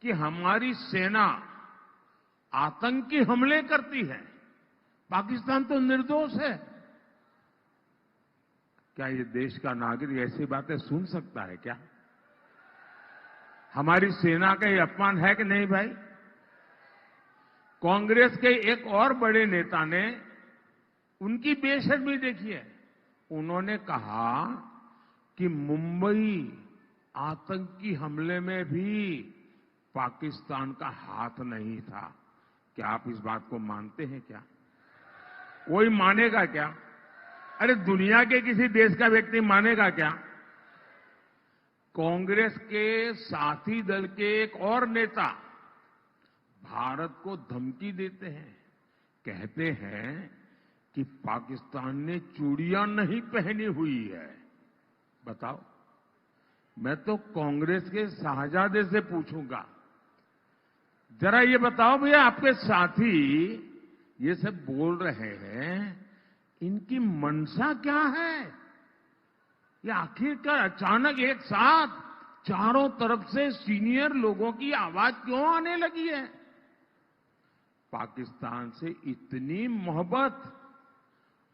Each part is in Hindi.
कि हमारी सेना आतंकी हमले करती है, पाकिस्तान तो निर्दोष है। क्या ये देश का नागरिक ऐसी बातें सुन सकता है क्या? हमारी सेना का ये अपमान है कि नहीं भाई? कांग्रेस के एक और बड़े नेता ने उनकी बेशर्मी देखिए। उन्होंने कहा कि मुंबई आतंकी हमले में भी पाकिस्तान का हाथ नहीं था। क्या आप इस बात को मानते हैं क्या? कोई मानेगा क्या? अरे दुनिया के किसी देश का व्यक्ति मानेगा क्या? कांग्रेस के साथी दल के एक और नेता भारत को धमकी देते हैं, कहते हैं कि पाकिस्तान ने चूड़ियां नहीं पहनी हुई है। बताओ, मैं तो कांग्रेस के शाहजादे से पूछूंगा, जरा ये बताओ भैया, आपके साथी ये सब बोल रहे हैं, इनकी मंशा क्या है? ये आखिरकार अचानक एक साथ चारों तरफ से सीनियर लोगों की आवाज क्यों आने लगी है? पाकिस्तान से इतनी मोहब्बत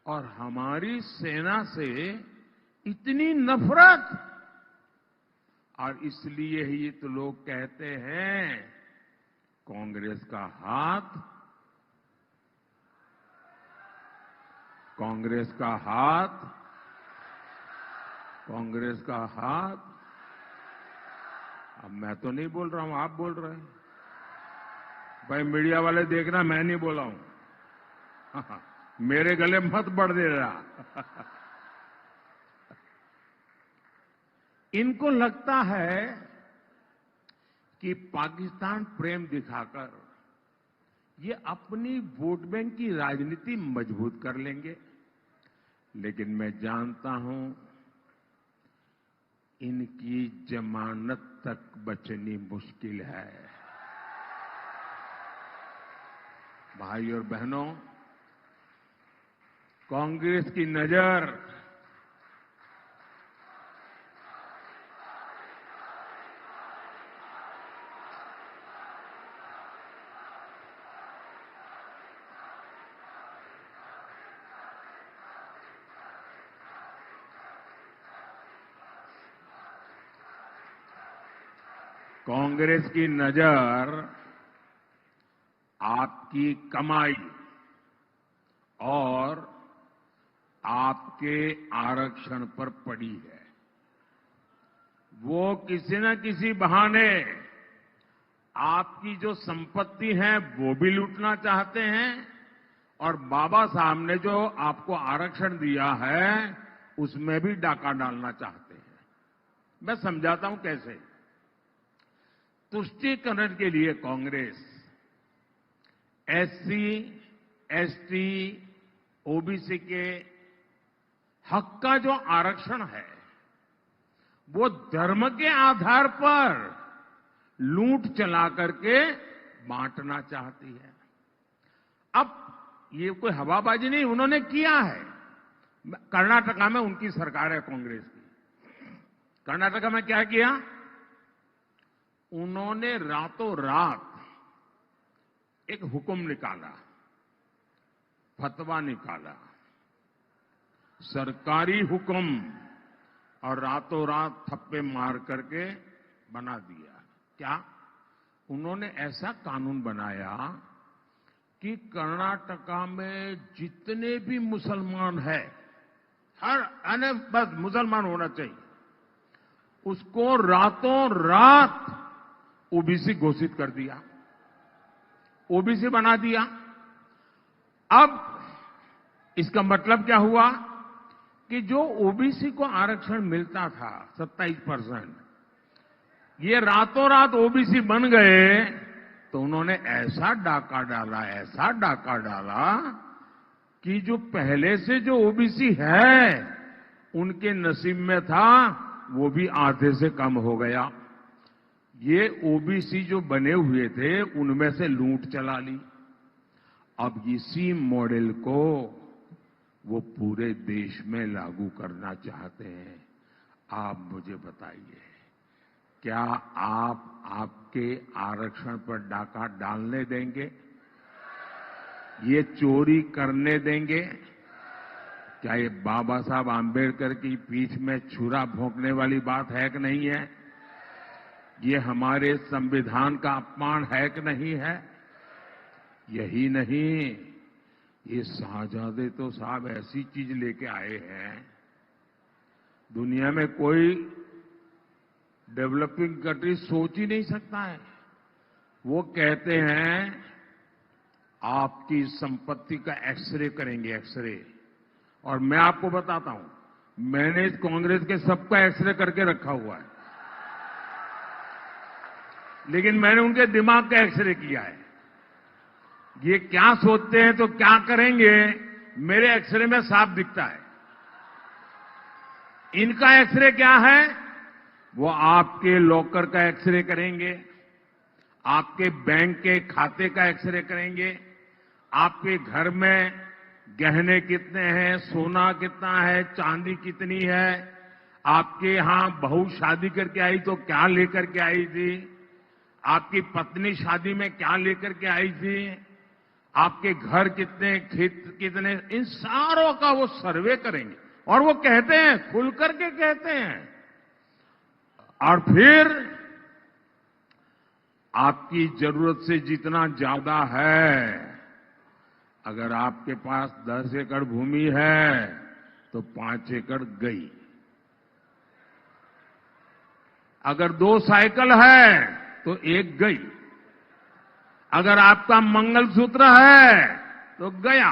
और हमारी सेना से इतनी नफरत, और इसलिए ही तो लोग कहते हैं कांग्रेस का हाथ, कांग्रेस का हाथ, कांग्रेस का हाथ। अब मैं तो नहीं बोल रहा हूं, आप बोल रहे हैं। भाई मीडिया वाले देखना, मैं नहीं बोला हूं। मेरे गले मत बढ़ दे रहा। इनको लगता है कि पाकिस्तान प्रेम दिखाकर ये अपनी वोट बैंक की राजनीति मजबूत कर लेंगे, लेकिन मैं जानता हूं इनकी जमानत तक बचनी मुश्किल है। भाई और बहनों, कांग्रेस की नजर कांग्रेस की नजर आपकी कमाई और आपके आरक्षण पर पड़ी है। वो किसी न किसी बहाने आपकी जो संपत्ति है वो भी लूटना चाहते हैं, और बाबा साहब ने जो आपको आरक्षण दिया है उसमें भी डाका डालना चाहते हैं। मैं समझाता हूं कैसे। तुष्टीकरण के लिए कांग्रेस एससी, एसटी, ओबीसी के हक का जो आरक्षण है वो धर्म के आधार पर लूट चला करके बांटना चाहती है। अब ये कोई हवाबाजी नहीं, उन्होंने किया है। कर्नाटका में उनकी सरकार है कांग्रेस की। कर्नाटका में क्या किया? उन्होंने रातों रात एक हुक्म निकाला, फतवा निकाला, सरकारी हुक्म, और रातों रात थप्पे मार करके बना दिया। क्या? उन्होंने ऐसा कानून बनाया कि कर्नाटका में जितने भी मुसलमान हैं, हर बस मुसलमान होना चाहिए, उसको रातों रात ओबीसी घोषित कर दिया, ओबीसी बना दिया। अब इसका मतलब क्या हुआ कि जो ओबीसी को आरक्षण मिलता था 27%, ये रातों रात ओबीसी बन गए। तो उन्होंने ऐसा डाका डाला, ऐसा डाका डाला कि जो पहले से जो ओबीसी है उनके नसीब में था वो भी आधे से कम हो गया। ये ओबीसी जो बने हुए थे उनमें से लूट चला ली। अब इसी मॉडल को वो पूरे देश में लागू करना चाहते हैं। आप मुझे बताइए, क्या आप आपके आरक्षण पर डाका डालने देंगे? ये चोरी करने देंगे? क्या ये बाबा साहब आम्बेडकर की पीठ में छुरा भोंकने वाली बात है कि नहीं है? ये हमारे संविधान का अपमान है कि नहीं है? यही नहीं, ये शाहजादे तो साहब ऐसी चीज लेके आए हैं, दुनिया में कोई डेवलपिंग कंट्री सोच ही नहीं सकता है। वो कहते हैं आपकी संपत्ति का एक्सरे करेंगे, एक्सरे। और मैं आपको बताता हूं, मैंने इस कांग्रेस के सबका एक्सरे करके रखा हुआ है, लेकिन मैंने उनके दिमाग का एक्सरे किया है। ये क्या सोचते हैं तो क्या करेंगे, मेरे एक्सरे में साफ दिखता है। इनका एक्सरे क्या है? वो आपके लॉकर का एक्सरे करेंगे, आपके बैंक के खाते का एक्सरे करेंगे, आपके घर में गहने कितने हैं, सोना कितना है, चांदी कितनी है, आपके यहां बहू शादी करके आई तो क्या लेकर के आई थी, आपकी पत्नी शादी में क्या लेकर के आई थी, आपके घर कितने, खेत कितने, इन सारों का वो सर्वे करेंगे। और वो कहते हैं, खुल करके कहते हैं, और फिर आपकी जरूरत से जितना ज्यादा है, अगर आपके पास 10 एकड़ भूमि है तो 5 एकड़ गई। अगर 2 साइकिल है तो 1 गई। अगर आपका मंगलसूत्र है तो गया।